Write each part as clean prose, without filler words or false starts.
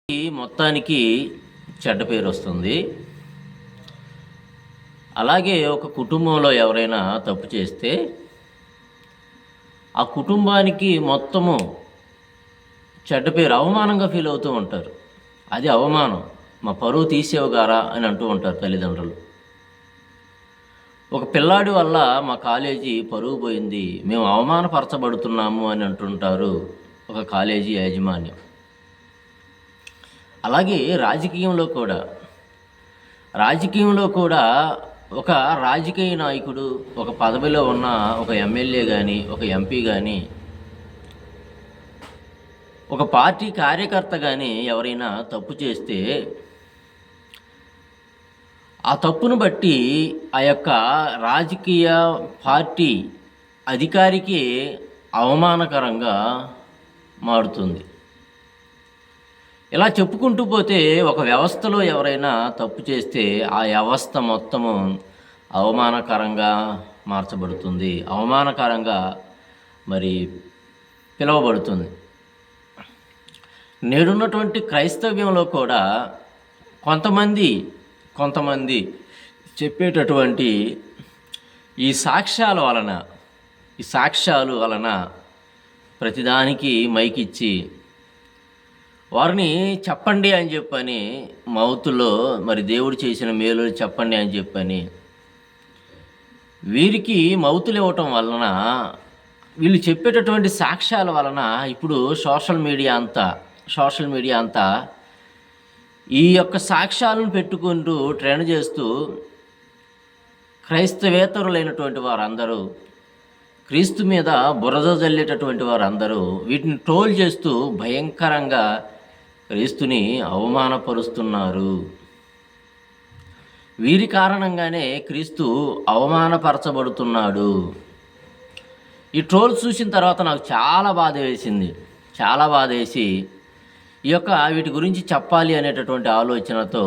మొత్తానికి చెడ్డ పేరు వస్తుంది. అలాగే ఒక కుటుంబంలో ఎవరైనా తప్పు చేస్తే ఆ కుటుంబానికి మొత్తము చెడ్డ పేరు, అవమానంగా ఫీల్ అవుతూ ఉంటారు. అది అవమానం, మా పరువు తీసేవు గారా అని అంటూ ఉంటారు తల్లిదండ్రులు. ఒక పిల్లాడి వల్ల మా కాలేజీ పరువు పోయింది, మేము అవమానపరచబడుతున్నాము అని అంటుంటారు ఒక కాలేజీ యాజమాన్యం. అలాగే రాజకీయంలో కూడా ఒక రాజకీయ నాయకుడు, ఒక పదవిలో ఉన్న ఒక ఎమ్మెల్యే కానీ, ఒక ఎంపీ కానీ, ఒక పార్టీ కార్యకర్త కానీ ఎవరైనా తప్పు చేస్తే ఆ తప్పును బట్టి ఆ యొక్క రాజకీయ పార్టీ అధికారికి అవమానకరంగా మారుతుంది. ఇలా చెప్పుకుంటూ పోతే ఒక వ్యవస్థలో ఎవరైనా తప్పు చేస్తే ఆ వ్యవస్థ మొత్తము అవమానకరంగా మార్చబడుతుంది, అవమానకరంగా మరి పిలువబడుతుంది. నేడున్నటువంటి క్రైస్తవ్యంలో కూడా కొంతమంది చెప్పేటటువంటి ఈ సాక్ష్యాలు వలన ప్రతిదానికి మైకిచ్చి వారిని చెప్పండి అని చెప్పని, మౌతులో మరి దేవుడు చేసిన మేలు చెప్పండి అని చెప్పని వీరికి మౌతులు ఇవ్వటం వలన, వీళ్ళు చెప్పేటటువంటి సాక్ష్యాల వలన ఇప్పుడు సోషల్ మీడియా అంతా ఈ యొక్క సాక్ష్యాలను పెట్టుకుంటూ ట్రెండ్ చేస్తూ క్రైస్తవేతరులైనటువంటి వారందరూ, క్రీస్తు మీద బురద జల్లేటటువంటి వారందరూ వీటిని ట్రోల్ చేస్తూ భయంకరంగా క్రీస్తుని అవమానపరుస్తున్నారు. వీరి కారణంగానే క్రీస్తు అవమానపరచబడుతున్నాడు. ఈ ట్రోల్ చూసిన తర్వాత నాకు చాలా బాధ వేసి వీటి గురించి చెప్పాలి అనేటటువంటి ఆలోచనతో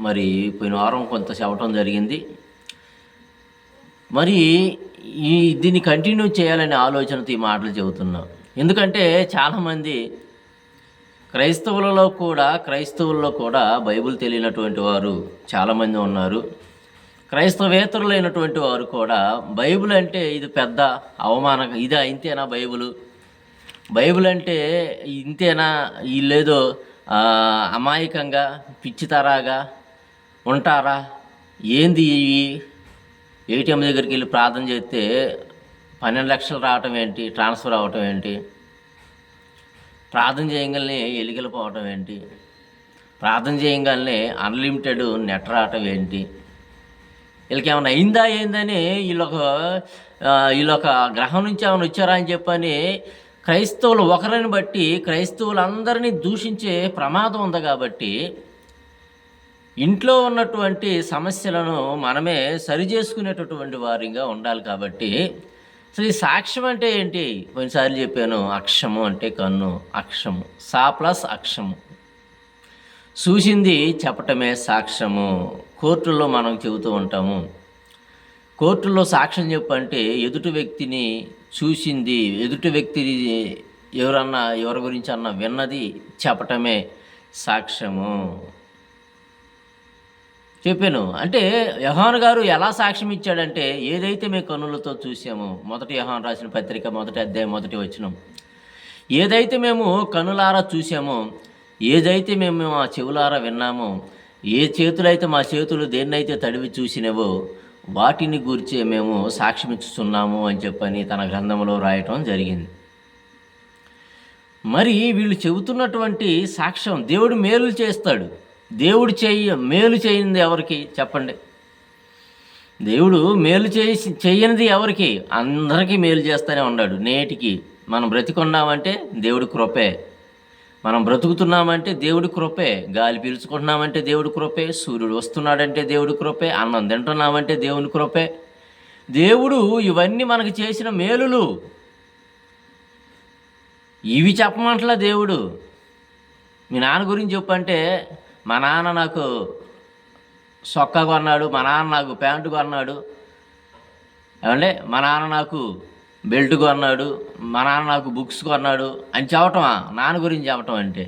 మరి పోయిన వారం కొంత చెప్పడం జరిగింది. మరి దీన్ని కంటిన్యూ చేయాలనే ఆలోచనతో ఈ మాటలు చెబుతున్నా. ఎందుకంటే చాలామంది క్రైస్తవుల్లో కూడా బైబిల్ తెలియనటువంటి వారు చాలామంది ఉన్నారు. క్రైస్తవేతరులైనటువంటి వారు కూడా బైబిల్ అంటే ఇది పెద్ద అవమానం, ఇంతేనా బైబిల్ అంటే ఇంతేనా, వీళ్ళేదో అమాయకంగా పిచ్చితరాగా ఉంటారా, ఏంది ఇవి, ఏటీఎం దగ్గరికి వెళ్ళి ప్రార్థన చేస్తే 12 లక్షలు రావటం ఏంటి, ట్రాన్స్ఫర్ అవ్వటం ఏంటి, ప్రార్థన చేయగానే ఎలికలు పోవటం ఏంటి, ప్రార్థన చేయగానే అన్లిమిటెడ్ నెట్ రావటం ఏంటి, వీళ్ళకి ఏమైనా ఏందని వీళ్ళొక గ్రహం నుంచి ఏమైనా వచ్చారా అని చెప్పని క్రైస్తవులు ఒకరిని బట్టి క్రైస్తవులందరినీ దూషించే ప్రమాదం ఉంది. కాబట్టి ఇంట్లో ఉన్నటువంటి సమస్యలను మనమే సరిచేసుకునేటటువంటి వారిగా ఉండాలి. కాబట్టి అసలు ఈ సాక్ష్యం అంటే ఏంటి? కొన్నిసార్లు చెప్పాను, అక్షము అంటే కన్ను, అక్షము ప్లస్ అక్షము, చూసింది చెప్పటమే సాక్ష్యము. కోర్టుల్లో మనం చెబుతూ ఉంటాము, కోర్టుల్లో సాక్ష్యం చెప్పంటే ఎదుటి వ్యక్తిని చూసింది, ఎదుటి వ్యక్తి ఎవరి గురించి అన్నా విన్నది చెప్పటమే సాక్ష్యము. చెప్పాను. అంటే యోహాను గారు ఎలా సాక్ష్యం ఇచ్చాడంటే, ఏదైతే మేము కన్నులతో చూసామో, మొదటి యోహాను రాసిన పత్రిక 1వ అధ్యాయం 1వ వచనం, ఏదైతే మేము కన్నులారా చూసామో, ఏదైతే మేము మా చెవులారా విన్నామో, ఏ చేతులైతే మా చేతులు దేన్నైతే తడివి చూసినవో వాటిని గూర్చే మేము సాక్ష్యం ఇస్తున్నాము అని చెప్పని తన గ్రంథంలో రాయటం జరిగింది. మరి వీళ్ళు చెబుతున్నటువంటి సాక్ష్యం, దేవుడు మేలు చేస్తాడు. దేవుడు మేలు చేయనిది ఎవరికి చెప్పండి? దేవుడు మేలు చేయనిది ఎవరికి? అందరికీ మేలు చేస్తూనే ఉన్నాడు. నేటికి మనం బ్రతికున్నామంటే దేవుడి కృపే, మనం బ్రతుకుతున్నామంటే దేవుడి కృపే, గాలి పీల్చుకుంటున్నామంటే దేవుడి కృపే, సూర్యుడు వస్తున్నాడంటే దేవుడి కృపే, అన్నం తింటున్నామంటే దేవుని కృపే. దేవుడు ఇవన్నీ మనకు చేసిన మేలులు, ఇవి చెప్పమంటలా దేవుడు. మీ నాన్న గురించి చెప్పంటే, మా నాన్న నాకు సొక్కా కొన్నాడు, మా నాన్న నాకు ప్యాంటు కొన్నాడు, ఏమంటే మా నాన్న నాకు బెల్ట్ కొన్నాడు, మా నాన్న నాకు బుక్స్ కొన్నాడు అని చెప్పటమా నాన్న గురించి చెప్పటం అంటే?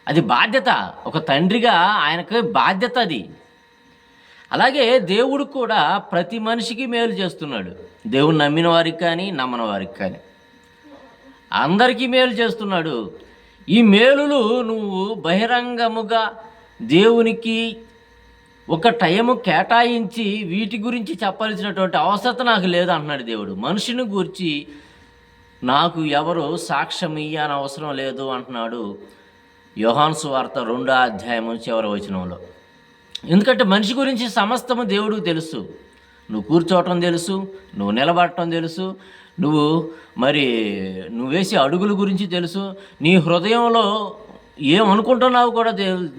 అది బాధ్యత. ఒక తండ్రిగా ఆయనకు బాధ్యత అది. అలాగే దేవుడు కూడా ప్రతి మనిషికి మేలు చేస్తున్నాడు. దేవుడు నమ్మిన వారికి కానీ నమ్మని వారికి కానీ అందరికీ మేలు చేస్తున్నాడు. ఈ మేలులు నువ్వు బహిరంగముగా దేవునికి ఒక టైము కేటాయించి వీటి గురించి చెప్పాల్సినటువంటి అవసరత నాకు లేదు అంటున్నాడు దేవుడు. మనిషిని గురించి నాకు ఎవరు సాక్ష్యం ఇయ్యని అవసరం లేదు అంటున్నాడు యోహాను సువార్త 2వ అధ్యాయము చివరి వచనంలో. ఎందుకంటే మనిషి గురించి సమస్తము దేవుడికి తెలుసు. నువ్వు కూర్చోవటం తెలుసు, నువ్వు నిలబడటం తెలుసు, నువ్వు వేసే అడుగుల గురించి తెలుసు, నీ హృదయంలో ఏమనుకుంటున్నావు కూడా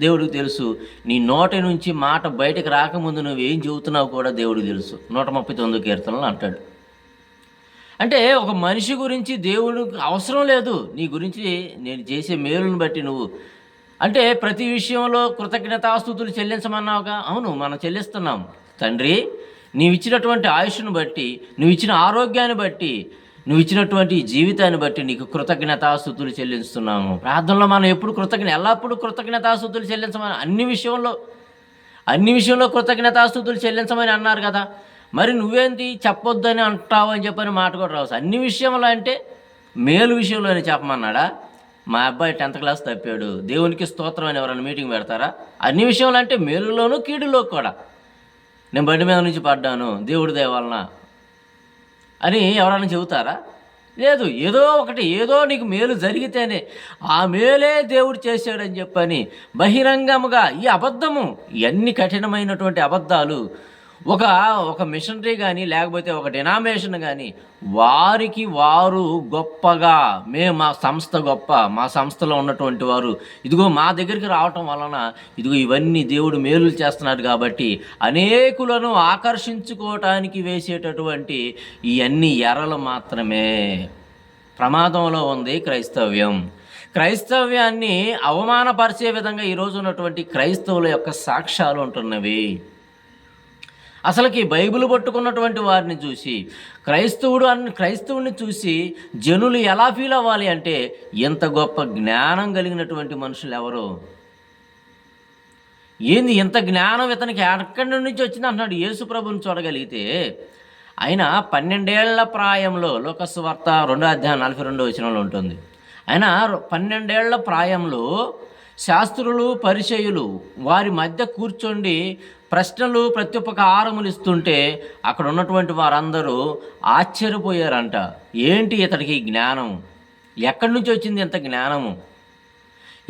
దేవుడికి తెలుసు. నీ నోటి నుంచి మాట బయటకు రాకముందు నువ్వేం చెబుతున్నావు కూడా దేవుడికి తెలుసు. 139 కీర్తనలు అంటాడు. అంటే ఒక మనిషి గురించి దేవుడికి అవసరం లేదు. నీ గురించి నేను చేసే మేలుని బట్టి నువ్వు అంటే ప్రతి విషయంలో కృతజ్ఞతాస్తుతులు చెల్లించమన్నావుగా. అవును, మనం చెల్లిస్తున్నాం. తండ్రి, నీవు ఇచ్చినటువంటి ఆయుష్ను బట్టి, నువ్వు ఇచ్చిన ఆరోగ్యాన్ని బట్టి, నువ్వు ఇచ్చినటువంటి జీవితాన్ని బట్టి నీకు కృతజ్ఞతాస్తుతులు చెల్లిస్తున్నాము. ప్రార్థనలో మనం ఎల్లప్పుడూ కృతజ్ఞతాస్తుతులు చెల్లించమని అన్ని విషయంలో కృతజ్ఞతాస్తుతులు చెల్లించమని అన్నారు కదా. మరి నువ్వేంటి చెప్పొద్దని అంటావు అని చెప్పని మాట కూడా రావచ్చు. అన్ని విషయంలో అంటే మేలు విషయంలోనే చెప్పమన్నాడా? మా అబ్బాయి 10th క్లాస్ తప్పాడు, దేవునికి స్తోత్రం అని ఎవరైనా మీటింగ్ పెడతారా? అన్ని విషయంలో అంటే మేలులోనూ కీడులో కూడా. నేను బండి మీద నుంచి పడ్డాను దేవుడి దయ వలన అని ఎవరైనా చెబుతారా? లేదు. ఏదో నీకు మేలు జరిగితేనే ఆ మేలే దేవుడు చేశాడని చెప్పని బహిరంగముగా ఈ అబద్ధము, ఇవన్నీ కఠినమైనటువంటి అబద్ధాలు ఒక మిషనరీ కానీ లేకపోతే ఒక డినామినేషన్ కానీ వారు గొప్పగా మా సంస్థ గొప్ప, మా సంస్థలో ఉన్నటువంటి వారు ఇదిగో మా దగ్గరికి రావటం వలన ఇదిగో ఇవన్నీ దేవుడు మేలులు చేస్తున్నాడు కాబట్టి అనేకులను ఆకర్షించుకోవటానికి వేసేటటువంటి ఇవన్నీ ఎరలు మాత్రమే. ప్రమాదంలో ఉంది క్రైస్తవ్యాన్ని అవమానపరిచే విధంగా ఈరోజు ఉన్నటువంటి క్రైస్తవుల యొక్క సాక్ష్యాలు ఉంటున్నవి. అసలుకి బైబిల్ పట్టుకున్నటువంటి వారిని చూసి క్రైస్తవుడిని చూసి జనులు ఎలా ఫీల్ అవ్వాలి అంటే, ఎంత గొప్ప జ్ఞానం కలిగినటువంటి మనుషులు ఎవరు, ఏంది ఎంత జ్ఞానం ఇతనికి ఎక్కడి నుంచి వచ్చింది అంటున్నాడు. యేసు ప్రభుని చూడగలిగితే ఆయన 12 ఏళ్ల ప్రాయంలో, లోకాసు వార్త 2వ అధ్యాయం 42వ వచనంలో ఉంటుంది. ఆయన 12 ఏళ్ల ప్రాయంలో శాస్త్రులు పరిసయ్యులు వారి మధ్య కూర్చోండి ప్రశ్నలు ప్రత్యుపకారములు ఇస్తుంటే అక్కడ ఉన్నటువంటి వారందరూ ఆశ్చర్యపోయారంట. ఏంటి ఇతడికి జ్ఞానం, ఎక్కడి నుంచి వచ్చింది ఇంత జ్ఞానము,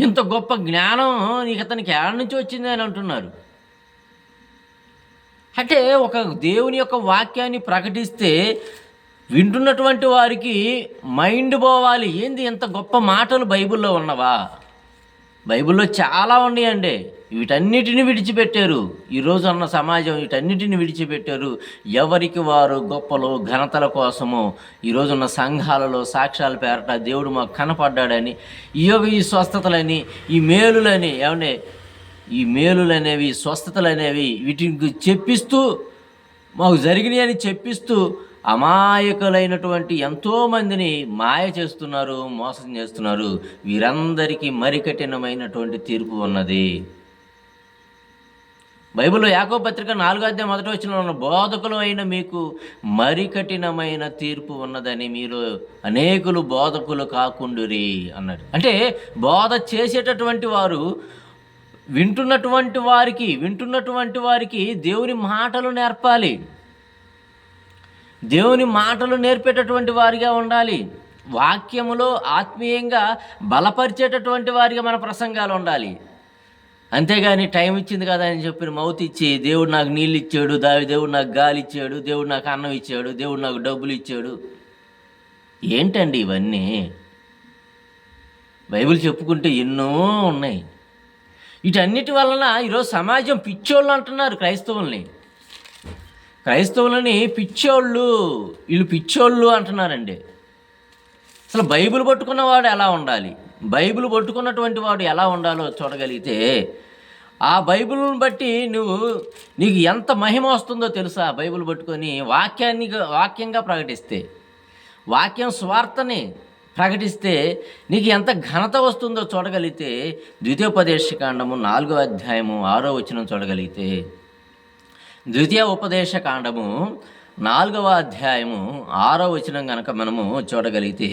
ఇంత గొప్ప జ్ఞానం నీకు అతనికి ఎక్కడి నుంచి వచ్చింది అని అంటున్నారు. అంటే ఒక దేవుని యొక్క వాక్యాన్ని ప్రకటిస్తే వింటున్నటువంటి వారికి మైండ్ పోవాలి. ఏంది ఇంత గొప్ప మాటలు బైబిల్లో ఉన్నవా? బైబిల్లో చాలా ఉన్నాయండి. వీటన్నిటిని విడిచిపెట్టారు. ఈరోజు ఉన్న సమాజం వీటన్నిటిని విడిచిపెట్టారు. ఎవరికి వారు గొప్పలు ఘనతల కోసము ఈరోజున్న సంఘాలలో సాక్ష్యాల పేరట దేవుడు మాకు కనపడ్డాడని, ఈ స్వస్థతలని, ఈ మేలులని, ఈ మేలులనేవి, స్వస్థతలనేవి వీటికి చెప్పిస్తూ, మాకు జరిగినాయి అని చెప్పిస్తూ అమాయకులైనటువంటి ఎంతోమందిని మాయ చేస్తున్నారు, మోసం చేస్తున్నారు. వీరందరికీ మరి కఠినమైనటువంటి తీర్పు ఉన్నది. బైబిల్లో యాకోబు పత్రిక 4వ అధ్యాయం 1వ వచనంలో ఉన్న బోధకులు అయిన మీకు మరి కఠినమైన తీర్పు ఉన్నదని మీరు అనేకులు బోధకులు కాకుండురి అన్నాడు. అంటే బోధ చేసేటటువంటి వారు వింటున్నటువంటి వారికి దేవుని మాటలు నేర్పాలి. దేవుని మాటలు నేర్పేటటువంటి వారిగా ఉండాలి. వాక్యములో ఆత్మీయంగా బలపరిచేటటువంటి వారిగా మన ప్రసంగాలు ఉండాలి. అంతేగాని టైం ఇచ్చింది కదా అని చెప్పి మౌత్ ఇచ్చి దేవుడు నాకు నీళ్ళు ఇచ్చాడు, దేవుడు నాకు గాలి ఇచ్చాడు, దేవుడు నాకు అన్నం ఇచ్చాడు, దేవుడు నాకు డబ్బులు ఇచ్చాడు. ఏంటండి ఇవన్నీ? బైబిల్ చెప్పుకుంటే ఎన్నో ఉన్నాయి. వీటన్నిటి వలన ఈరోజు సమాజం పిచ్చోళ్ళు అంటున్నారు. క్రైస్తవులని వీళ్ళు పిచ్చోళ్ళు అంటున్నారండి. అసలు బైబిల్ పట్టుకున్నవాడు ఎలా ఉండాలి, బైబిల్ పట్టుకున్నటువంటి వాడు ఎలా ఉండాలో చూడగలిగితే ఆ బైబిల్ని బట్టి నీకు ఎంత మహిమ వస్తుందో తెలుసా? బైబిల్ పట్టుకొని వాక్యంగా ప్రకటిస్తే, వాక్యం స్వార్థని ప్రకటిస్తే నీకు ఎంత ఘనత వస్తుందో చూడగలిగితే ద్వితీయోపదేశకాండము 4వ అధ్యాయము 6వ వచనం చూడగలిగితే, ద్వితీయోపదేశకాండము 4వ అధ్యాయము 6వ వచనం కనుక మనము చూడగలిగితే,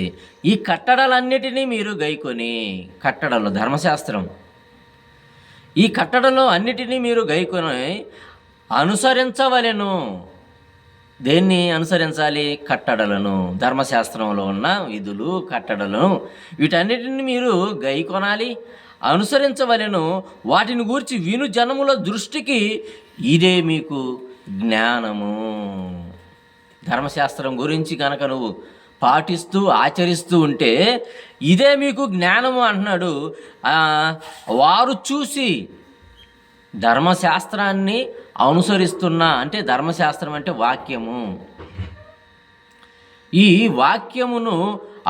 ఈ కట్టడలన్నిటినీ మీరు గైకొని, కట్టడలు ధర్మశాస్త్రం, ఈ కట్టడలు అన్నిటినీ మీరు గైకొని అనుసరించవలెను. దేన్ని అనుసరించాలి? కట్టడలను, ధర్మశాస్త్రంలో ఉన్న విధులు, కట్టడలను, వీటన్నిటిని మీరు గైకొనాలి, అనుసరించవలెను. వాటిని గూర్చి విను జనముల దృష్టికి ఇదే మీకు జ్ఞానము. ధర్మశాస్త్రం గురించి కనుక నువ్వు పాటిస్తూ ఆచరిస్తూ ఉంటే ఇదే మీకు జ్ఞానము అంటున్నాడు. వారు చూసి ధర్మశాస్త్రాన్ని అనుసరిస్తున్నా, అంటే ధర్మశాస్త్రం అంటే వాక్యము, ఈ వాక్యమును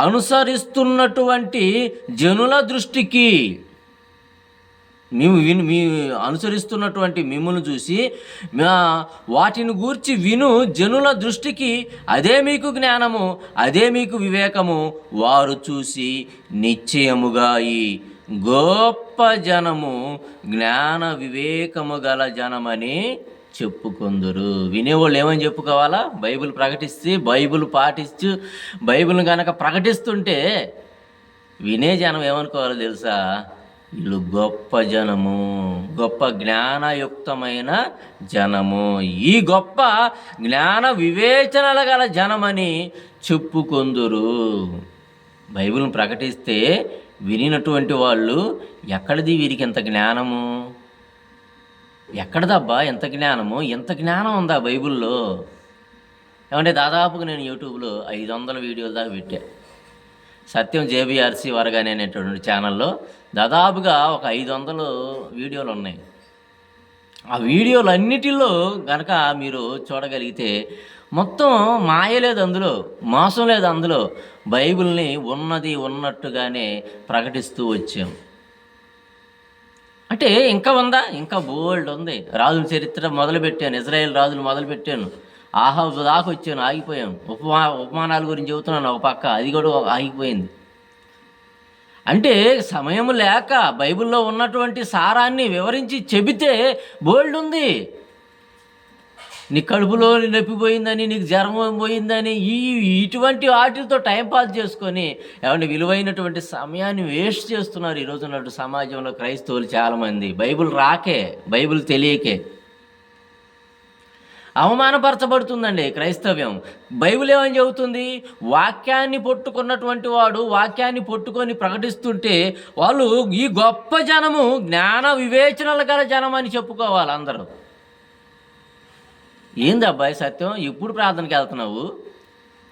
అనుసరిస్తున్నటువంటి జనుల దృష్టికి, మీ అనుసరిస్తున్నటువంటి మిమ్మును చూసి వాటిని గూర్చి విను జనుల దృష్టికి అదే మీకు జ్ఞానము, అదే మీకు వివేకము. వారు చూసి నిశ్చయముగా ఈ గొప్ప జనము జ్ఞాన వివేకము గల జనమని చెప్పుకొందురు. వినేవాళ్ళు ఏమని చెప్పుకోవాలా? బైబిల్ ప్రకటిస్తే, బైబిల్ పాటిస్తూ, బైబిల్ని కనుక ప్రకటిస్తుంటే వినే జనం ఏమనుకోవాలో తెలుసా? వీళ్ళు గొప్ప జనము, గొప్ప జ్ఞానయుక్తమైన జనము, ఈ గొప్ప జ్ఞాన వివేచనల గల జనమని చెప్పుకొందురు. బైబిల్ని ప్రకటిస్తే వినినటువంటి వాళ్ళు, ఎక్కడిది వీరికి ఎంత జ్ఞానము, ఎక్కడదబ్బా ఎంత జ్ఞానము, ఎంత జ్ఞానం ఉందా బైబిల్లో? ఏమంటే దాదాపుగా నేను యూట్యూబ్లో 500 వీడియోలు దాకా పెట్టా. సత్యం JBRC వరగానే అనేటువంటి ఛానల్లో దాదాపుగా ఒక 500 వీడియోలు ఉన్నాయి. ఆ వీడియోలు అన్నిటిలో కనుక మీరు చూడగలిగితే మొత్తం మాయ లేదు అందులో, మోసం లేదు అందులో. బైబిల్ని ఉన్నది ఉన్నట్టుగానే ప్రకటిస్తూ వచ్చాం. అంటే ఇంకా ఉందా? ఇంకా బోల్డ్ ఉంది. రాజుల చరిత్ర మొదలుపెట్టాను, ఇజ్రాయేల్ రాజులు మొదలుపెట్టాను, ఆహాబు దాకా వచ్చాను, ఆగిపోయాను. ఉపమానాల గురించి చెబుతున్నాను ఒక పక్క, అది కూడా ఆగిపోయింది. అంటే సమయం లేక బైబిల్లో ఉన్నటువంటి సారాన్ని వివరించి చెబితే బోల్డ్ ఉంది. నీ కడుపులో నొప్పిపోయిందని, నీకు జ్వరం పోయిందని ఇటువంటి వాటితో టైంపాస్ చేసుకొని ఏమంటే విలువైనటువంటి సమయాన్ని వేస్ట్ చేస్తున్నారు ఈరోజు ఉన్నట్టు సమాజంలో క్రైస్తవులు చాలామంది. బైబిల్ రాకే, బైబిల్ తెలియకే అవమానపరచబడుతుందండి క్రైస్తవ్యం. బైబిల్ ఏమని చెబుతుంది? వాక్యాన్ని పట్టుకున్నటువంటి వాడు వాక్యాన్ని పట్టుకొని ప్రకటిస్తుంటే వాళ్ళు ఈ గొప్ప జనము, జ్ఞాన వివేచనలు గల జనం అని చెప్పుకోవాలి అందరూ. ఏంది అబ్బాయి సత్యం, ఎప్పుడు ప్రార్థనకి వెళ్తున్నావు,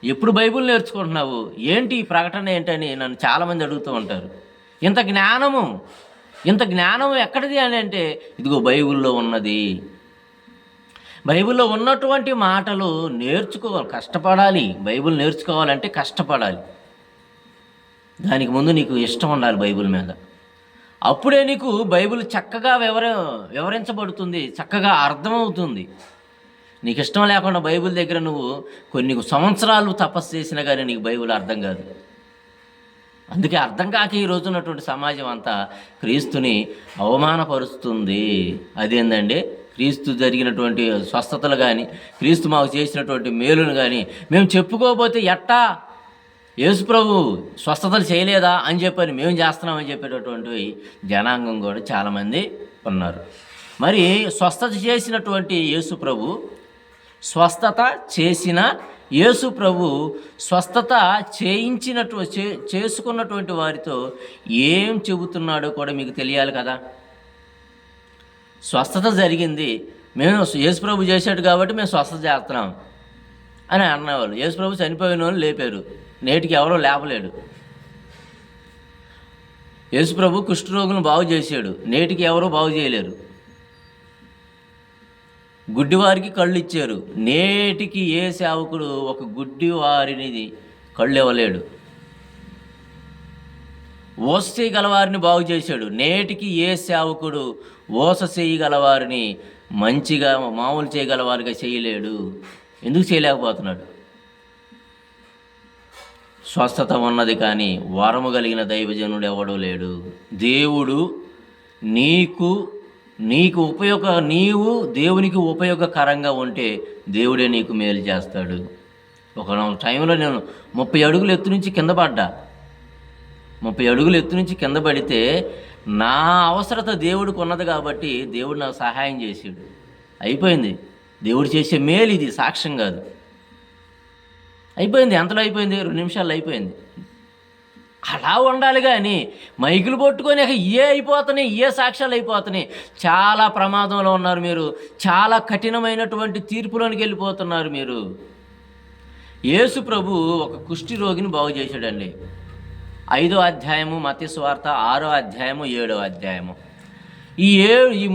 ఎప్పుడు బైబిల్ నేర్చుకుంటున్నావు, ఏంటి ఈ ప్రకటన ఏంటని నన్ను చాలామంది అడుగుతూ ఉంటారు. ఇంత జ్ఞానం ఎక్కడిది అని అంటే, ఇదిగో బైబిల్లో ఉన్నది. బైబిల్లో ఉన్నటువంటి మాటలు నేర్చుకోవాలి, కష్టపడాలి. బైబిల్ నేర్చుకోవాలంటే కష్టపడాలి. దానికి ముందు నీకు ఇష్టం ఉండాలి బైబిల్ మీద. అప్పుడే నీకు బైబిల్ చక్కగా వివరించబడుతుంది, చక్కగా అర్థమవుతుంది. నీకు ఇష్టం లేకుండా బైబిల్ దగ్గర నువ్వు కొన్ని సంవత్సరాలు తపస్సు చేసినా కానీ నీకు బైబిల్ అర్థం కాదు. అందుకే అర్థం కాక ఈ రోజు ఉన్నటువంటి సమాజం అంతా క్రీస్తుని అవమానపరుస్తుంది. అదేందండి, క్రీస్తు జరిగినటువంటి స్వస్థతలు కానీ, క్రీస్తు మాకు చేసినటువంటి మేలును కానీ మేము చెప్పుకోకపోతే ఎట్టా? యేసుప్రభు స్వస్థతలు చేయలేదా అని చెప్పని మేము చేస్తున్నామని చెప్పేటటువంటి జనాంగం కూడా చాలామంది ఉన్నారు. మరి స్వస్థత చేసినటువంటి యేసుప్రభు, స్వస్థత చేసిన యేసుప్రభు స్వస్థత చేసుకున్నటువంటి వారితో ఏం చెబుతున్నాడో కూడా మీకు తెలియాలి కదా. స్వస్థత జరిగింది, మేము యేసుప్రభు చేశాడు కాబట్టి మేము స్వస్థత చేస్తున్నాం అని అన్నవాళ్ళు. యేసుప్రభు చనిపోయిన వాళ్ళు లేపారు, నేటికి ఎవరో లేపలేడు. యేసుప్రభు కుష్ఠరోగులను బాగు చేశాడు, నేటికి ఎవరో బాగు చేయలేరు. గుడ్డివారికి కళ్ళు ఇచ్చారు, నేటికి ఏ సేవకుడు ఒక గుడ్డివారిని కళ్ళు ఇవ్వలేడు. ఓస చేయగలవారిని బాగు చేశాడు, నేటికి ఏ సేవకుడు ఓస చేయగలవారిని మంచిగా మామూలు చేయగలవారిగా చేయలేడు. ఎందుకు చేయలేకపోతున్నాడు? స్వస్థత ఉన్నది, కానీ వరము కలిగిన దైవజనుడు ఎవడూ లేడు. దేవుడు నీకు నీకు నీవు దేవునికి ఉపయోగకరంగా ఉంటే దేవుడే నీకు మేలు చేస్తాడు. ఒక టైంలో నేను 30 అడుగుల ఎత్తు నుంచి కింద పడ్డా. 30 అడుగుల ఎత్తు నుంచి కింద పడితే నా అవసరత దేవుడికి ఉన్నది కాబట్టి దేవుడు నాకు సహాయం చేసాడు. అయిపోయింది. దేవుడు చేసే మేలు ఇది, సాక్ష్యం కాదు. అయిపోయింది. ఎంతలో అయిపోయింది? 2 నిమిషాల్లో అయిపోయింది. అలా ఉండాలి. కానీ మైకులు పట్టుకొని అయిపోతున్నాయి, సాక్ష్యాలు అయిపోతున్నాయి. చాలా ప్రమాదంలో ఉన్నారు మీరు. చాలా కఠినమైనటువంటి తీర్పులోనికి వెళ్ళిపోతున్నారు మీరు. యేసు ప్రభు ఒక కుష్టి రోగిని బాగు చేశాడండి. 5వ అధ్యాయము మత్తయి సువార్త, 6వ అధ్యాయము, 7వ అధ్యాయము. ఈ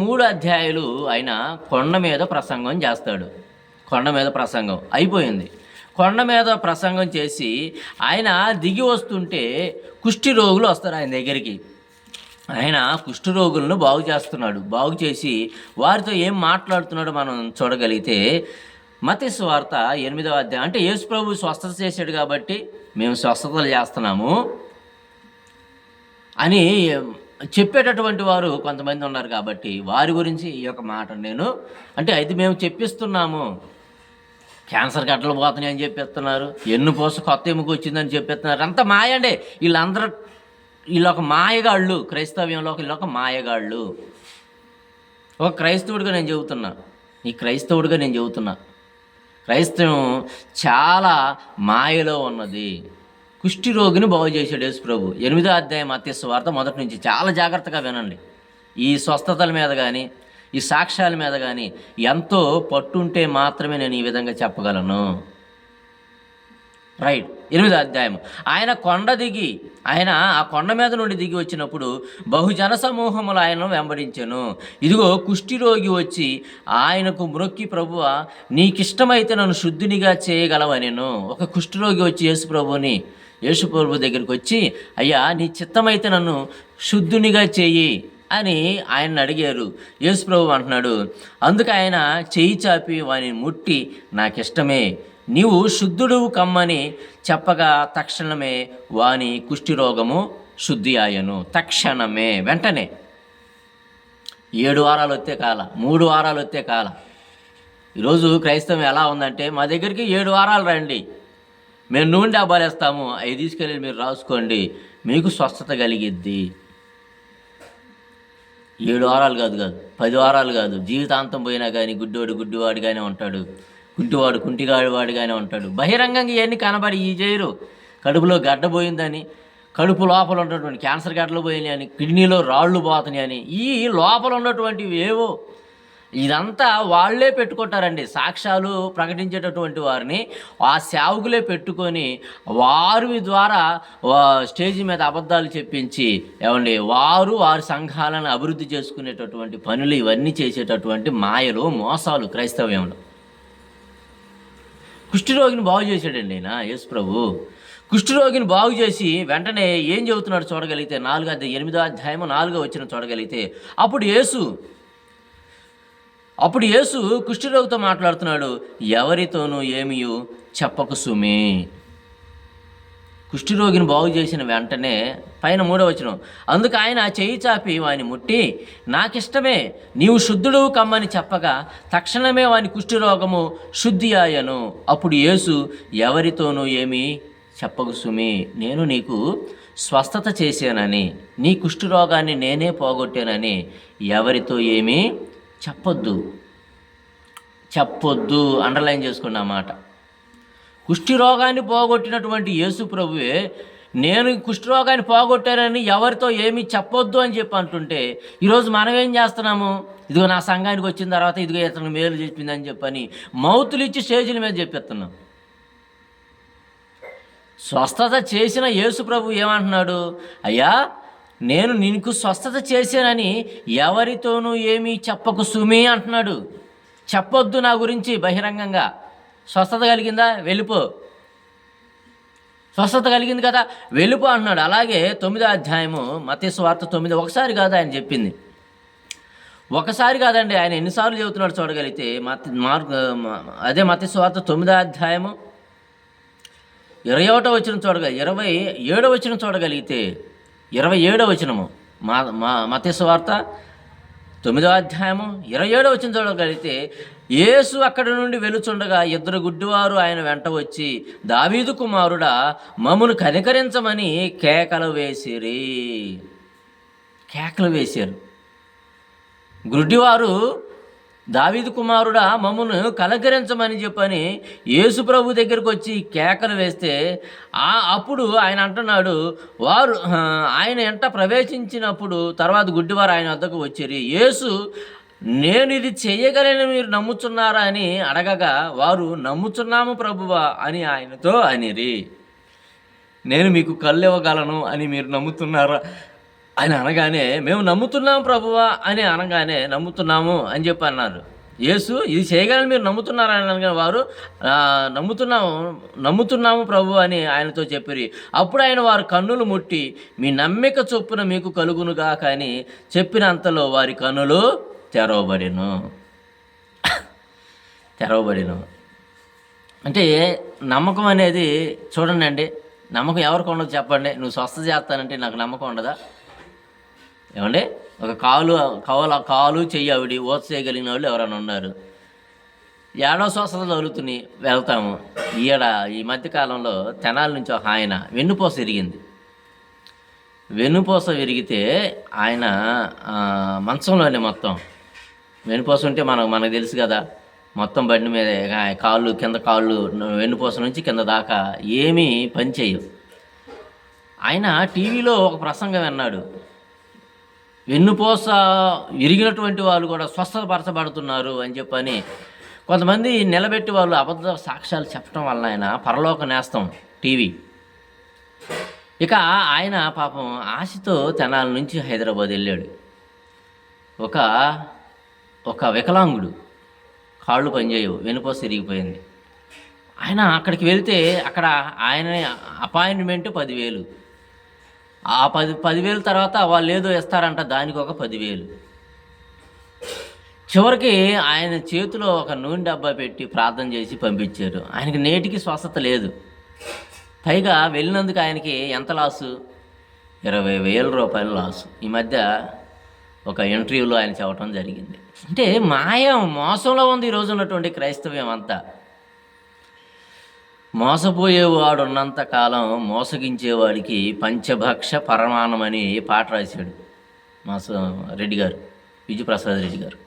3 అధ్యాయాలు ఆయన కొండ మీద ప్రసంగం చేస్తాడు. కొండ మీద ప్రసంగం అయిపోయింది. కొండ మీద ప్రసంగం చేసి ఆయన దిగి వస్తుంటే కుష్టి రోగులు వస్తారు ఆయన దగ్గరికి. ఆయన కుష్టి రోగులను బాగు చేస్తున్నాడు. బాగు చేసి వారితో ఏం మాట్లాడుతున్నాడో మనం చూడగలిగితే మత్తయి సువార్త 8వ అధ్యాయం. అంటే యేసు ప్రభు స్వస్థత చేశాడు కాబట్టి మేము స్వస్థతలు చేస్తున్నాము అని చెప్పేటటువంటి వారు కొంతమంది ఉన్నారు. కాబట్టి వారి గురించి ఈ యొక్క మాట నేను అయితే మేము చెప్పిస్తున్నాము. క్యాన్సర్ గడ్డలు పోతున్నాయి అని చెప్పిస్తున్నారు. ఎన్నుపోస కొత్త ఎముక వచ్చిందని చెప్పిస్తున్నారు. అంత మాయ అండి. వీళ్ళొక మాయగాళ్ళు. క్రైస్తవ్యంలో వీళ్ళొక మాయగాళ్ళు. ఒక క్రైస్తవుడిగా నేను చెబుతున్నా. క్రైస్తవం చాలా మాయలో ఉన్నది. కుష్టి రోగిని బాగు చేశాడు యేసు ప్రభు. 8వ అధ్యాయం మత్తయి సువార్త మొదటి నుంచి చాలా జాగ్రత్తగా వినండి. ఈ స్వస్థతల మీద కానీ ఈ సాక్ష్యాల మీద కానీ ఎంతో పట్టుంటే మాత్రమే నేను ఈ విధంగా చెప్పగలను. రైట్. 8వ అధ్యాయం. ఆయన ఆ కొండ మీద నుండి దిగి వచ్చినప్పుడు బహుజన సమూహములు ఆయనను వెంబడించెను. ఇదిగో కుష్ఠిరోగి వచ్చి ఆయనకు మ్రొక్కి, ప్రభువా నీకిష్టమైతే నన్ను శుద్ధినిగా చేయగలవనెను. ఒక కుష్ఠిరోగి వచ్చి యేసు ప్రభు దగ్గరికి వచ్చి, అయ్యా నీ చిత్తమైతే నన్ను శుద్ధునిగా చెయ్యి అని ఆయన్ని అడిగారు. యేసు ప్రభు అంటున్నాడు, అందుకు ఆయన చెయ్యి చాపి వాని ముట్టి, నాకిష్టమే, నీవు శుద్ధుడు కమ్మని చెప్పగా తక్షణమే వాని కుష్ఠిరోగము శుద్ధి ఆయను. తక్షణమే, వెంటనే. 7 వారాలు వస్తే కాల, 3 వారాలు వస్తే కాల. ఈరోజు క్రైస్తవం ఎలా ఉందంటే, మా దగ్గరికి 7 వారాలు రండి, మేము నూనె డబ్బాలు వేస్తాము, అవి తీసుకెళ్ళి మీరు రాసుకోండి, మీకు స్వస్థత కలిగిద్ది. 7 వారాలు కాదు, 10 వారాలు కాదు, జీవితాంతం పోయినా కానీ గుడ్డివాడిగానే ఉంటాడు, కుంటివాడు కుంటిగాడివాడిగానే ఉంటాడు. బహిరంగంగా ఇవన్నీ కనబడి చేయరు. కడుపులో గడ్డ పోయిందని, కడుపు లోపల ఉన్నటువంటి క్యాన్సర్ గడ్డలు పోయినాయి అని, కిడ్నీలో రాళ్ళు పోతున్నాయి అని, ఈ లోపల ఉన్నటువంటివి ఏవో ఇదంతా వాళ్ళే పెట్టుకుంటారండి. సాక్ష్యాలు ప్రకటించేటటువంటి వారిని ఆ సేవకులే పెట్టుకొని వారి ద్వారా స్టేజ్ మీద అబద్ధాలు చెప్పించి వారి సంఘాలను అభివృద్ధి చేసుకునేటటువంటి పనులు ఇవన్నీ చేసేటటువంటి మాయలు, మోసాలు క్రైస్తవ్యంలో. కుష్ఠరోగిని బాగు చేశాడండి ఆయన యేసు ప్రభు. కుష్ఠరోగిని బాగు చేసి వెంటనే ఏం చెబుతున్నాడు చూడగలిగితే, 8వ అధ్యాయం 4వ వచనం చూడగలిగితే, అప్పుడు యేసు కుష్ఠరోగితో మాట్లాడుతున్నాడు, ఎవరితోనూ ఏమీ చెప్పకు సుమి. కుష్ఠరోగిని బాగు చేసిన వెంటనే పైన 3వ వచనం, అందుకు ఆయన చెయ్యి చాపి వాని ముట్టి, నాకిష్టమే, నీవు శుద్ధుడు కమ్మని చెప్పగా తక్షణమే వాని కుష్ఠరోగము శుద్ధి ఆయను. అప్పుడు యేసు, ఎవరితోనూ ఏమీ చెప్పకు సుమి, నేను నీకు స్వస్థత చేశానని, నీ కుష్ఠరోగాన్ని నేనే పోగొట్టానని ఎవరితో ఏమీ చెప్పొద్దు. అండర్లైన్ చేసుకున్న మాట. కుష్ఠరోగాన్ని పోగొట్టినటువంటి యేసు ప్రభువే నేను కుష్ఠరోగాన్ని పోగొట్టానని ఎవరితో ఏమీ చెప్పొద్దు అని చెప్పి అంటుంటే, ఈరోజు మనం ఏం చేస్తున్నాము? ఇదిగో నా సంఘానికి వచ్చిన తర్వాత ఇదిగో ఇతను మేలు చెప్పిందని చెప్పని మౌతులు ఇచ్చి స్టేజీల మీద చెప్పిస్తున్నాం. స్వస్థత చేసిన యేసు ప్రభు ఏమంటున్నాడు? అయ్యా నేను నీకు స్వస్థత చేశానని ఎవరితోనూ ఏమీ చెప్పకు సుమి అంటున్నాడు. చెప్పొద్దు నా గురించి బహిరంగంగా. స్వస్థత కలిగిందా? వెళ్ళిపో. స్వస్థత కలిగింది కదా, వెళ్ళిపో అంటున్నాడు. అలాగే 9వ అధ్యాయము మత్తయి సువార్త 9, ఒకసారి కాదు ఆయన చెప్పింది, ఒకసారి కాదండి, ఆయన ఎన్నిసార్లు చెబుతున్నాడు చూడగలిగితే. మత్తయి సువార్త 9వ అధ్యాయము 21వ వచనం చూడగ 27వ వచనం చూడగలిగితే 27వ వచనము మత్తయి సువార్త 9వ అధ్యాయము 27వ వచనం చూడగలిగితే, యేసు అక్కడి నుండి వెలుచుండగా 2 గుడ్డివారు ఆయన వెంట వచ్చి, దావీదు కుమారుడా, మమ్మును కనికరించమని కేకలు వేశారు. గుడ్డివారు దావీదు కుమారుడా మమ్మును కనికరించమని చెప్పని యేసు ప్రభు దగ్గరికి వచ్చి కేకలు వేస్తే, అప్పుడు ఆయన అంటున్నాడు, వారు ఆయన ఎంట ప్రవేశించినప్పుడు తర్వాత గుడ్డివారు ఆయన వద్దకు వచ్చిరి. యేసు, నేను ఇది చేయగలని మీరు నమ్ముచున్నారా అని అడగగా, వారు నమ్ముచున్నాము ప్రభువా అని ఆయనతో అనిరి. నేను మీకు కళ్ళు ఇవ్వగలను అని మీరు నమ్ముతున్నారా అని అనగానే, మేము నమ్ముతున్నాము ప్రభువా అని అనగానే, నమ్ముతున్నాము అని చెప్పి అన్నారు. యేసు, ఇది చేయగలని మీరు నమ్ముతున్నారా అని అనగానే వారు నమ్ముతున్నాము ప్రభు అని ఆయనతో చెప్పిరి. అప్పుడు ఆయన వారి కన్నులు ముట్టి, మీ నమ్మిక చొప్పున మీకు కలుగునుగా కానీ చెప్పినంతలో వారి కన్నులు తెరవబడిను. అంటే నమ్మకం అనేది చూడండి, నమ్మకం ఎవరికి ఉండదు చెప్పండి? నువ్వు స్వస్థ చేస్తానంటే నాకు నమ్మకం ఉండదా? ఏమండి, ఒక కాలు చెయ్యి ఆవిడ ఓత చేయగలిగిన వాళ్ళు ఎవరైనా ఉన్నారు? ఏడో స్వస్థత తగులుతున్నాయి, వెళ్తాము. ఈ మధ్యకాలంలో తెనాల నుంచి ఒక ఆయన వెన్నుపూస విరిగింది. వెన్నుపూస విరిగితే ఆయన మంచంలోనే మొత్తం వెన్నుపూస ఉంటే మనకు తెలుసు కదా, మొత్తం బండి మీద కింద కాళ్ళు వెన్నుపూస నుంచి కింద దాకా ఏమీ పనిచేయవు. ఆయన టీవీలో ఒక ప్రసంగం విన్నాడు. వెన్నుపూస విరిగినటువంటి వాళ్ళు కూడా స్వస్థపరచబడుతున్నారు అని చెప్పని కొంతమంది నిలబెట్టి వాళ్ళు అబద్ధ సాక్ష్యాలు చెప్పడం వలన ఆయన పరలోక నేస్తం టీవీ. ఇక ఆయన పాపం ఆశతో తెనాల నుంచి హైదరాబాద్ వెళ్ళాడు. ఒక వికలాంగుడు, కాళ్ళు పనిచేయవు, వెన్నుపూస విరిగిపోయింది. ఆయన అక్కడికి వెళ్తే అక్కడ ఆయన అపాయింట్మెంట్ 10,000. ఆ 10,000 తర్వాత వాళ్ళు ఏదో ఇస్తారంట, దానికి ఒక 10,000. చివరికి ఆయన చేతిలో ఒక నూనె డబ్బా పెట్టి ప్రార్థన చేసి పంపించారు. ఆయనకి నేటికి స్వస్థత లేదు. పైగా వెళ్ళినందుకు ఆయనకి ఎంత లాసు? 20,000 రూపాయల లాసు. ఈ మధ్య ఒక ఇంటర్వ్యూలో ఆయన చెప్పడం జరిగింది. అంటే మోసంలో ఉంది ఈరోజు ఉన్నటువంటి క్రైస్తవ్యం అంతా. మోసపోయేవాడు ఉన్నంత కాలం మోసగించేవాడికి పంచభక్ష పరమాణం అని పాట రాశాడు రెడ్డి గారు, విజయప్రసాద్ రెడ్డి గారు.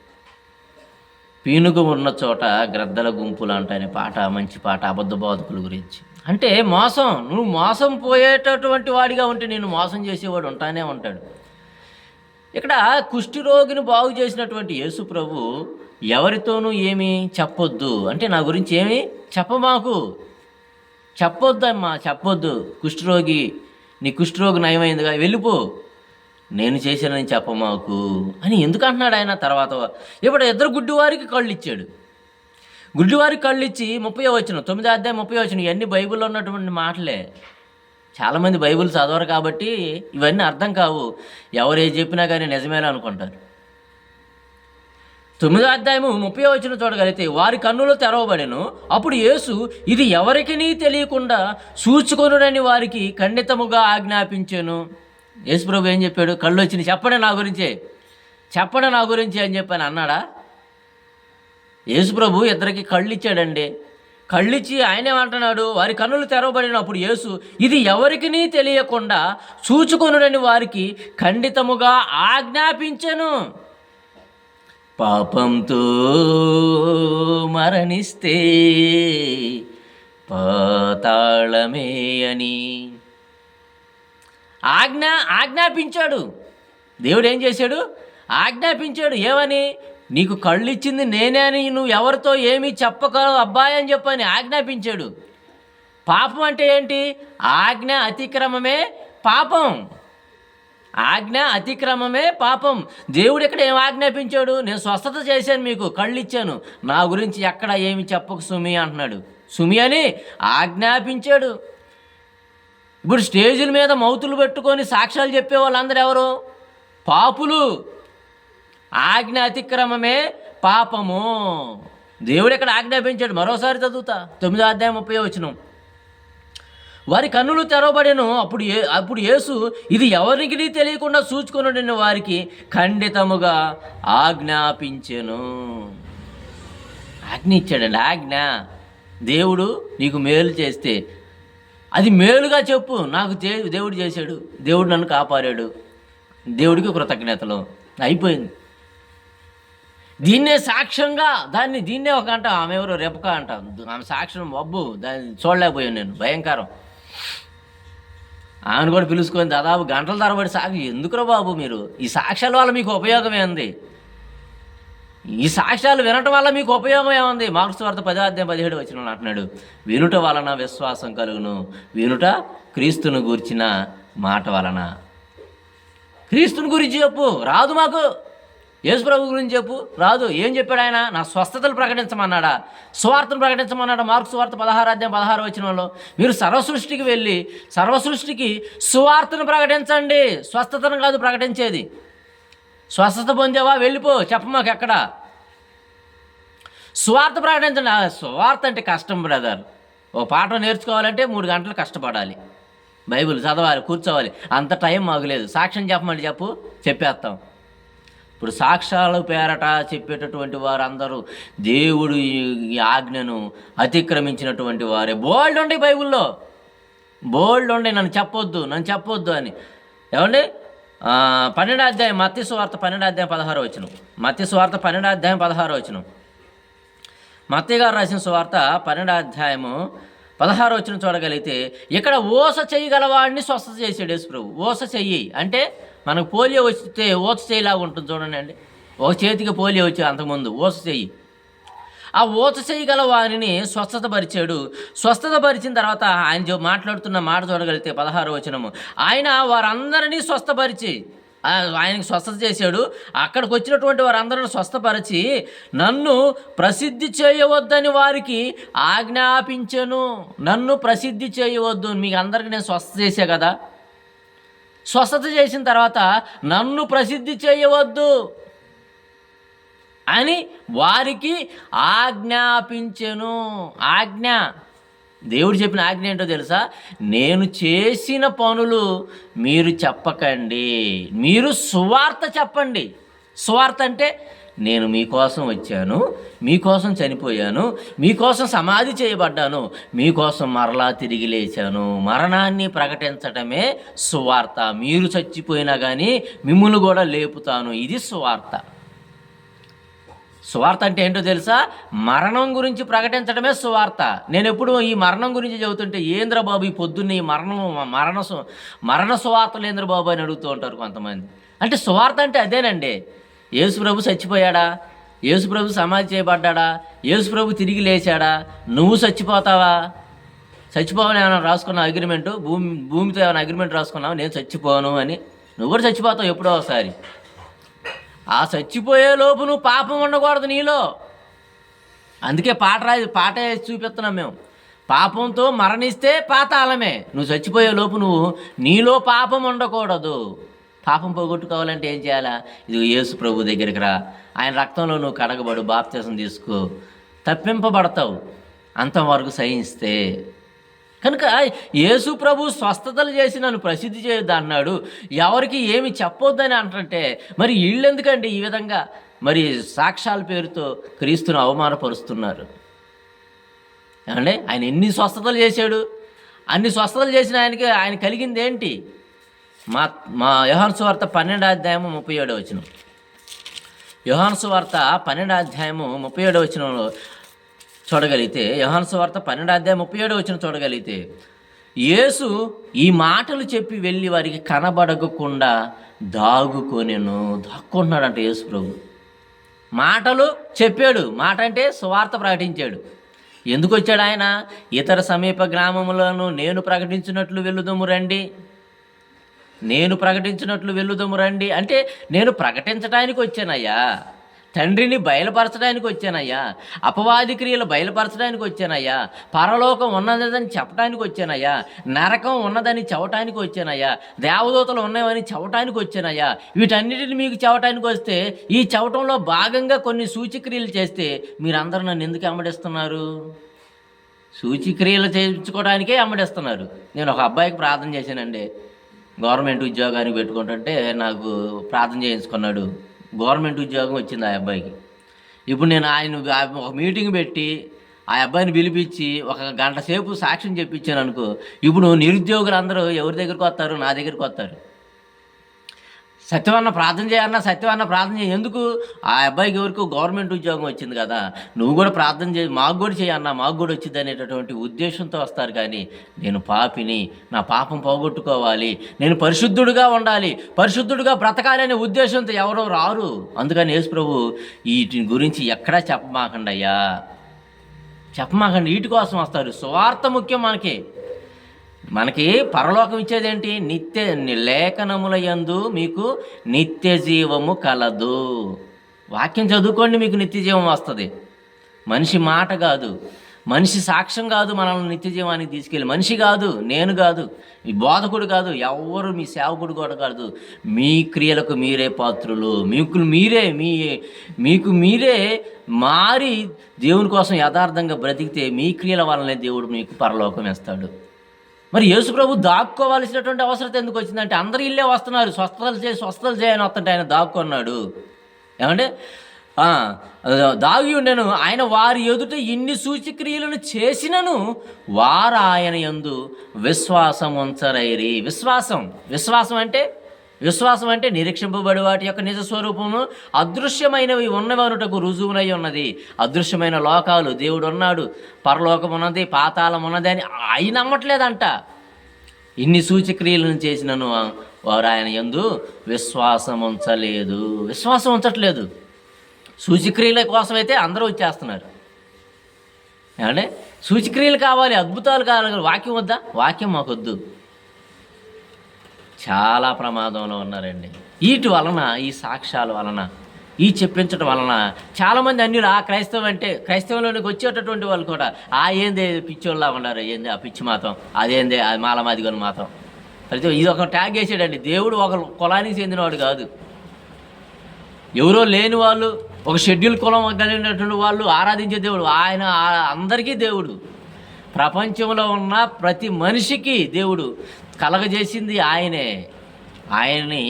పీనుగు ఉన్న చోట గ్రద్దల గుంపులు అంటనే పాట, మంచి పాట, అబద్ధ బోధకుల గురించి. అంటే నువ్వు మోసం పోయేటటువంటి వాడిగా ఉంటే నేను మోసం చేసేవాడు ఉంటానే ఉంటాడు. ఇక్కడ కుష్ఠరోగిని బాగు చేసినటువంటి యేసు ప్రభు ఎవరితోనూ ఏమీ చెప్పొద్దు అంటే, నా గురించి ఏమీ చెప్పమాకు, చెప్పొద్దమ్మా, చెప్పొద్దు, నీ కుష్ఠరోగి నయమైందిగా, వెళ్ళిపో, నేను చేశానని చెప్పమాకు అని ఎందుకు అంటున్నాడు ఆయన? తర్వాత ఇప్పుడు 2 గుడ్డివారికి కళ్ళు ఇచ్చాడు. గుడ్డివారికి కళ్ళు ఇచ్చి 30వ వచనం, 9వ అధ్యాయం 30వ వచనం, ఇవన్నీ బైబిల్లో ఉన్నటువంటి మాటలే. చాలామంది బైబిల్ చదవరు కాబట్టి ఇవన్నీ అర్థం కావు. ఎవరేది చెప్పినా కానీ నిజమేనా అనుకుంటారు. 9వ అధ్యాయము 30వ వచనం చూడగలిగితే, వారి కన్నులు తెరవబడెను. అప్పుడు యేసు, ఇది ఎవరికినీ తెలియకుండా చూచుకొనుడని వారికి ఖండితముగా ఆజ్ఞాపించాను. యేసు ప్రభు ఏం చెప్పాడు? కళ్ళు వచ్చినాయి, చెప్పండి నా గురించి అని చెప్పని అన్నాడా? యేసు ప్రభు 2కి కళ్ళు ఇచ్చాడండి. కళ్ళిచ్చి ఆయనేమంటున్నాడు? వారి కన్నులు తెరవబడినప్పుడు యేసు, ఇది ఎవరికినీ తెలియకుండా చూచుకొనుడని వారికి ఖండితముగా ఆజ్ఞాపించెను. పాపంతో మరణిస్తే పాతాళమే అని ఆజ్ఞాపించాడు. దేవుడు ఏం చేశాడు? ఆజ్ఞాపించాడు. ఏమని? నీకు కళ్ళు ఇచ్చింది నేనే అని నువ్వు ఎవరితో ఏమీ చెప్పగలవు అబ్బాయి అని చెప్పని ఆజ్ఞాపించాడు. పాపం అంటే ఏంటి? ఆజ్ఞ అతిక్రమమే పాపం. దేవుడు ఇక్కడ ఏం ఆజ్ఞాపించాడు? నేను స్వస్థత చేశాను, మీకు కళ్ళు ఇచ్చాను, నా గురించి ఎక్కడ ఏమి చెప్పకు సుమి అంటున్నాడు. సుమి అని ఆజ్ఞాపించాడు. ఇప్పుడు స్టేజీల మీద మౌతులు పెట్టుకొని సాక్ష్యాలు చెప్పే వాళ్ళందరూ ఎవరు? పాపులు. ఆజ్ఞ అతిక్రమమే పాపము. దేవుడు ఎక్కడ ఆజ్ఞాపించాడు? మరోసారి చదువుతా, 9వ అధ్యాయం 30వ వచనం. వారి కన్నులు తెరవబడెను. అప్పుడు యేసు ఇది ఎవరికి తెలియకుండా చూచుకొనుడిన వారికి ఖండితముగా ఆజ్ఞాపించెను. ఆజ్ఞ ఇచ్చాడండి, ఆజ్ఞ. దేవుడు నీకు మేలు చేస్తే అది మేలుగా చెప్పు. నాకు దేవుడు చేశాడు, దేవుడు నన్ను కాపాడాడు, దేవుడికి కృతజ్ఞతలు, అయిపోయింది. దీన్నే సాక్ష్యంగా దీన్నే ఒక అంట, ఆమె ఎవరో రెపక అంట, ఆమె సాక్ష్యం అబ్బు దాన్ని చూడలేకపోయాను నేను, భయంకరం. ఆమెను కూడా పిలుచుకొని దాదాపు గంటల తరబడి సాక్షి. ఎందుకురా బాబు మీరు ఈ సాక్ష్యాల వల్ల మీకు ఉపయోగమే ఉంది, ఈ సాక్ష్యాలు వినటం వల్ల మీకు ఉపయోగం ఏముంది? మార్క్స్ వార్త 10:17 అంటున్నాడు, వినుట వలన విశ్వాసం కలుగును, వినుట క్రీస్తును గూర్చిన మాట వలన. క్రీస్తుని గురించి చెప్పు, రాదు మాకు. యేసు ప్రభు గురించి చెప్పు, రాదు. ఏం చెప్పాడు ఆయన? నా స్వస్థతలు ప్రకటించమన్నాడా? సువార్తను ప్రకటించమన్నాడా? మార్క్స్ వార్త 16:16 మీరు సర్వసృష్టికి వెళ్ళి సర్వసృష్టికి సువార్తను ప్రకటించండి. స్వస్థతను కాదు ప్రకటించేది. స్వస్థత పొందేవా, వెళ్ళిపో, చెప్పమాకు ఎక్కడ. సువార్త ప్రకటించండి. సువార్త అంటే కష్టం బ్రదర్. ఓ పాఠం నేర్చుకోవాలంటే 3 గంటలు కష్టపడాలి, బైబిల్ చదవాలి, కూర్చోవాలి. అంత టైం మాకు లేదు. సాక్ష్యం చెప్పమంటే చెప్పేస్తాం. ఇప్పుడు సాక్ష్యాల పేరట చెప్పేటటువంటి వారు అందరూ దేవుడు ఈ ఆజ్ఞను అతిక్రమించినటువంటి వారే. బోల్డ్ ఉండే బైబిల్లో, బోల్డ్ ఉండే, నన్ను చెప్పొద్దు అని. ఏమండి 12వ అధ్యాయం మత్తయి సువార్త 12:16 మత్తయి సువార్త 12:16 మత్తయి గారు రాసిన సువార్త 12:16 చూడగలిగితే ఇక్కడ ఓస చేయగలవాడిని స్వస్థత చేసాడు యేసు ప్రభు. ఓస చెయ్యి అంటే మనకు పోలియో వస్తే ఓస చేయలాగా ఉంటుంది చూడండి అండి. ఒక చేతికి పోలియో వచ్చి అంతకుముందు ఓస చెయ్యి. ఆ ఓస చేయగల వారిని స్వస్థతపరిచాడు. స్వస్థతపరిచిన తర్వాత ఆయన మాట్లాడుతున్న మాట చూడగలిగితే 16 ఆయన వారందరినీ స్వస్థపరిచి ఆయనకి స్వస్థత చేశాడు. అక్కడికి వచ్చినటువంటి వారందరిని స్వస్థపరిచి నన్ను ప్రసిద్ధి చేయవద్దని వారికి ఆజ్ఞాపించెను. నన్ను ప్రసిద్ధి చేయవద్దు, మీకు అందరికీ నేను స్వస్థత చేశా కదా. స్వస్థత చేసిన తర్వాత నన్ను ప్రసిద్ధి చేయవద్దు అని వారికి ఆజ్ఞాపించెను. ఆజ్ఞ, దేవుడు చెప్పిన ఆజ్ఞ ఏంటో తెలుసా? నేను చేసిన పనులు మీరు చెప్పకండి, మీరు సువార్త చెప్పండి. సువార్త అంటే నేను మీకోసం వచ్చాను, మీకోసం చనిపోయాను, మీకోసం సమాధి చేయబడ్డాను, మీకోసం మరలా తిరిగి లేచాను. మరణాన్ని ప్రకటించటమే సువార్త. మీరు చచ్చిపోయినా కానీ మిమ్మును కూడా లేపుతాను. ఇది సువార్త. సువార్త అంటే ఏంటో తెలుసా? మరణం గురించి ప్రకటించడమే సువార్త. నేను ఎప్పుడు ఈ మరణం గురించి చెబుతుంటే ఏంద్ర బాబు ఈ పొద్దున్న ఈ మరణ సువార్తలు ఏంద్ర బాబు అని అడుగుతూ ఉంటారు కొంతమంది. అంటే సువార్త అంటే అదేనండి. యేసు ప్రభు చచ్చిపోయాడా? యేసు ప్రభు సమాధి చేయబడ్డా? యేసు ప్రభు తిరిగి లేచాడా? నువ్వు చచ్చిపోతావా? చచ్చిపోవని ఏమైనా రాసుకున్నావు అగ్రిమెంటు? భూమితో ఏమైనా అగ్రిమెంట్ రాసుకున్నావు, నేను చచ్చిపోను అని? నువ్వు కూడా చచ్చిపోతావు ఎప్పుడో ఒకసారి. ఆ చచ్చిపోయే లోపు నువ్వు పాపం ఉండకూడదు నీలో. అందుకే పాట వేసి చూపిస్తున్నాం మేము. పాపంతో మరణిస్తే పాతాళమే. నువ్వు చచ్చిపోయే లోపు నీలో పాపం ఉండకూడదు. పాపం పోగొట్టుకోవాలంటే ఏం చేయాలా? ఇది యేసు ప్రభు దగ్గరికి రా, ఆయన రక్తంలో నువ్వు కడగబడు, బాప్తిసం తీసుకో, తప్పింపబడతావు అంతవరకు సహిస్తే. కనుక యేసు ప్రభు స్వస్థతలు చేసి నన్ను ప్రసిద్ధి చేయొద్దు అన్నాడు. ఎవరికి ఏమి చెప్పొద్దని అంటుంటే మరి వీళ్ళు ఎందుకండి ఈ విధంగా మరి సాక్ష్యాల పేరుతో క్రీస్తును అవమానపరుస్తున్నారు? ఏమంటే ఆయన ఎన్ని స్వస్థతలు చేశాడు? అన్ని స్వస్థతలు చేసిన ఆయన కలిగింది ఏంటి? మా యోహాను సువార్త 12:37 యోహాను సువార్త 12:37 చూడగలిగితే, యోహాను సువార్త 12:37 చూడగలిగితే, యేసు ఈ మాటలు చెప్పి వెళ్ళి వారికి కనబడకుండా దాక్కుంటున్నాడంట యేసు ప్రభు. మాటలు చెప్పాడు. మాట అంటే సువార్త ప్రకటించాడు. ఎందుకు వచ్చాడు ఆయన? ఇతర సమీప గ్రామములను నేను ప్రకటించినట్లు వెళ్ళుదము రండి అంటే నేను ప్రకటించడానికి వచ్చానయ్యా, తండ్రిని బయలుపరచడానికి వచ్చానయ్యా, అపవాది క్రియలు బయలుపరచడానికి వచ్చానయ్యా, పరలోకం ఉన్నదని చెప్పడానికి వచ్చానయ్యా, నరకం ఉన్నదని చెప్పటానికి వచ్చానయ్యా, దేవదూతలు ఉన్నాయని చెప్పటానికి వచ్చానయ్యా. వీటన్నిటిని మీకు చెప్పటానికి వస్తే ఈ చెప్పటంలో భాగంగా కొన్ని సూచక్రియలు చేస్తే మీరందరూ నన్ను ఎందుకు వెంబడిస్తున్నారు? సూచిక్రియలు చేయించుకోవడానికే అమ్మడిస్తున్నారు. నేను ఒక అబ్బాయికి ప్రార్థన చేశానండి. గవర్నమెంట్ ఉద్యోగానికి పెట్టుకుంటుంటే నాకు ప్రార్థన చేయించుకున్నాడు. గవర్నమెంట్ ఉద్యోగం వచ్చింది ఆ అబ్బాయికి. ఇప్పుడు నేను ఒక మీటింగ్ పెట్టి ఆ అబ్బాయిని పిలిపించి ఒక గంట సేపు సాక్ష్యం చెప్పించాను అనుకో, ఇప్పుడు నిరుద్యోగులు అందరూ ఎవరి దగ్గరికి వస్తారు? నా దగ్గరికి వస్తారు. సత్యవన్న ప్రార్థన చేయన్నా, సత్యవన్న ప్రార్థన చేయ ఎందుకు? ఆ అబ్బాయికి ఎవరికి గవర్నమెంట్ ఉద్యోగం వచ్చింది కదా, నువ్వు కూడా ప్రార్థన చేయి, మాకు కూడా చేయన్నా, మాకు కూడా వచ్చింది అనేటటువంటి ఉద్దేశంతో వస్తారు. కానీ నేను పాపిని, నా పాపం పోగొట్టుకోవాలి, నేను పరిశుద్ధుడుగా ఉండాలి, పరిశుద్ధుడుగా బ్రతకాలి అనే ఉద్దేశంతో ఎవరో రారు. అందుకని యేసు ప్రభు వీటి గురించి ఎక్కడా చెప్పమాకండి అయ్యా, చెప్పమాకండి. వీటి కోసం వస్తారు. సువార్త ముఖ్యం. మనకి పరలోకం ఇచ్చేదేంటి? లేఖనముల యందు మీకు నిత్య జీవము కలదు. వాక్యం చదువుకోండి, మీకు నిత్య జీవం వస్తుంది. మనిషి మాట కాదు, మనిషి సాక్ష్యం కాదు మనల్ని నిత్య జీవానికి తీసుకెళ్ళి. మనిషి కాదు, నేను కాదు, మీ బోధకుడు కాదు, ఎవరు మీ సేవకుడు కూడా కాదు. మీ క్రియలకు మీరే పాత్రులు. మీకు మీరే మారి దేవుని కోసం యథార్థంగా బ్రతికితే మీ క్రియల వల్లనే దేవుడు మీకు పరలోకం వేస్తాడు. మరి యేసు ప్రభు దాక్కోవాల్సినటువంటి అవసరం ఎందుకు వచ్చిందంటే, అందరు ఇల్లే వస్తున్నారు, స్వస్థతలు చేయని వస్తుంటే ఆయన దాక్కున్నాడు. ఏమంటే దాగి ఉండెను. ఆయన వారి ఎదుట ఇన్ని సూచక్రియలను చేసినను వారు ఆయన యందు విశ్వాసం ఉంచరైరి. విశ్వాసం అంటే నిరీక్షింపబడి వాటి యొక్క నిజ స్వరూపము అదృశ్యమైనవి ఉన్నవనుటకు రుజువునై ఉన్నది. అదృశ్యమైన లోకాలు, దేవుడు ఉన్నాడు, పరలోకం ఉన్నది, పాతాళం ఉన్నది అని ఆయన నమ్మట్లేదంట. ఇన్ని సూచక్రియలను చేసినను వారు ఆయన యందు విశ్వాసం ఉంచట్లేదు. సూచక్రియల కోసమైతే అందరూ వచ్చేస్తున్నారు. ఏమంటే సూచక్రియలు కావాలి, అద్భుతాలు కావాలి, వాక్యం వద్దా? వాక్యం మాకొద్దు. చాలా ప్రమాదంలో ఉన్నారండి. వీటి వలన, ఈ సాక్ష్యాల వలన, ఈ చెప్పించడం వలన చాలామంది అన్యులు క్రైస్తవంలోనికి వచ్చేటటువంటి వాళ్ళు కూడా ఏంది పిచ్చోళ్ళలా ఉన్నారు, ఏంది ఆ పిచ్చి మాత్రం, అదేంది అది మాలమాదిగని మాత్రం. అయితే ఇది ఒక ట్యాగ్ వేసాడండి. దేవుడు ఒక కులానికి చెందినవాడు కాదు. ఎవరో లేని వాళ్ళు, ఒక షెడ్యూల్ కులం కలిగినటువంటి వాళ్ళు ఆరాధించే దేవుడు ఆయన. అందరికీ దేవుడు. ప్రపంచంలో ఉన్న ప్రతి మనిషికి దేవుడు కలగజేసింది ఆయనే. ఆయన్ని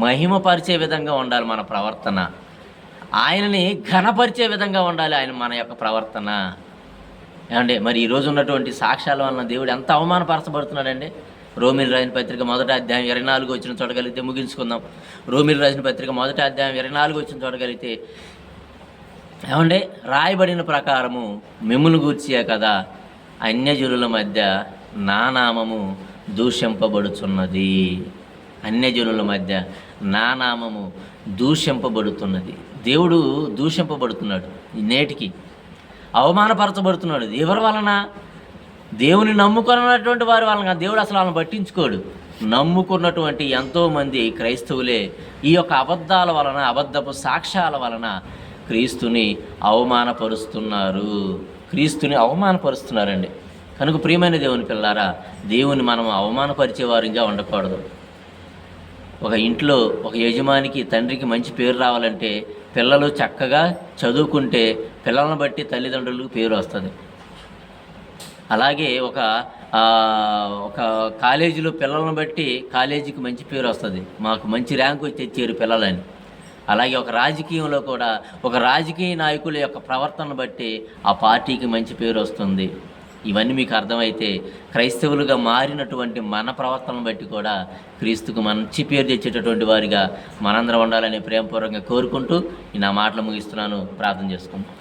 మహిమపరిచే విధంగా ఉండాలి మన ప్రవర్తన, ఆయనని ఘనపరిచే విధంగా ఉండాలి మన యొక్క ప్రవర్తన. ఏమండి మరి ఈరోజు ఉన్నటువంటి సాక్ష్యాల వలన దేవుడు ఎంత అవమానపరచబడుతున్నాడండి. రోమిల్ రాసిన పత్రిక 1వ అధ్యాయం 24 వచ్చిన చూడగలిగితే ముగించుకుందాం. రోమిల్ రాసిన పత్రిక 1వ అధ్యాయం 24 వచ్చిన చూడగలిగితే, ఏమండి రాయబడిన ప్రకారము మిమ్మును గూర్చియే కదా అన్యజనుల మధ్య నా నామము దూషింపబడుతున్నది. అన్యజనుల మధ్య నా నామము దూషింపబడుతున్నది. దేవుడు దూషింపబడుతున్నాడు, నేటికి అవమానపరచబడుతున్నాడు. ఎవరి వలన? దేవుని నమ్ముకున్నటువంటి వారి వలన. దేవుడు అసలు వాళ్ళని పట్టించుకోడు. నమ్ముకున్నటువంటి ఎంతోమంది క్రైస్తవులే ఈ యొక్క అబద్ధాల వలన, అబద్ధపు సాక్ష్యాల వలన క్రీస్తుని అవమానపరుస్తున్నారండి. కనుక ప్రియమైన దేవుని పిల్లారా, దేవుని మనం అవమానపరిచేవారిగా ఉండకూడదు. ఒక ఇంట్లో ఒక యజమానికి, తండ్రికి మంచి పేరు రావాలంటే పిల్లలు చక్కగా చదువుకుంటే పిల్లలను బట్టి తల్లిదండ్రులకు పేరు వస్తుంది. అలాగే ఒక కాలేజీలో పిల్లలను బట్టి కాలేజీకి మంచి పేరు వస్తుంది, మాకు మంచి ర్యాంకు తెచ్చారు పిల్లలని. అలాగే ఒక రాజకీయంలో కూడా ఒక రాజకీయ నాయకుల యొక్క ప్రవర్తనను బట్టి ఆ పార్టీకి మంచి పేరు వస్తుంది. ఇవన్నీ మీకు అర్థమైతే క్రైస్తవులుగా మారినటువంటి మన ప్రవర్తనను బట్టి కూడా క్రీస్తుకు మంచి పేరు తెచ్చేటటువంటి వారిగా మనందరం ఉండాలని ప్రేమపూర్వకంగా కోరుకుంటూ నా మాటలు ముగిస్తున్నాను. ప్రార్థన చేసుకుంటాం.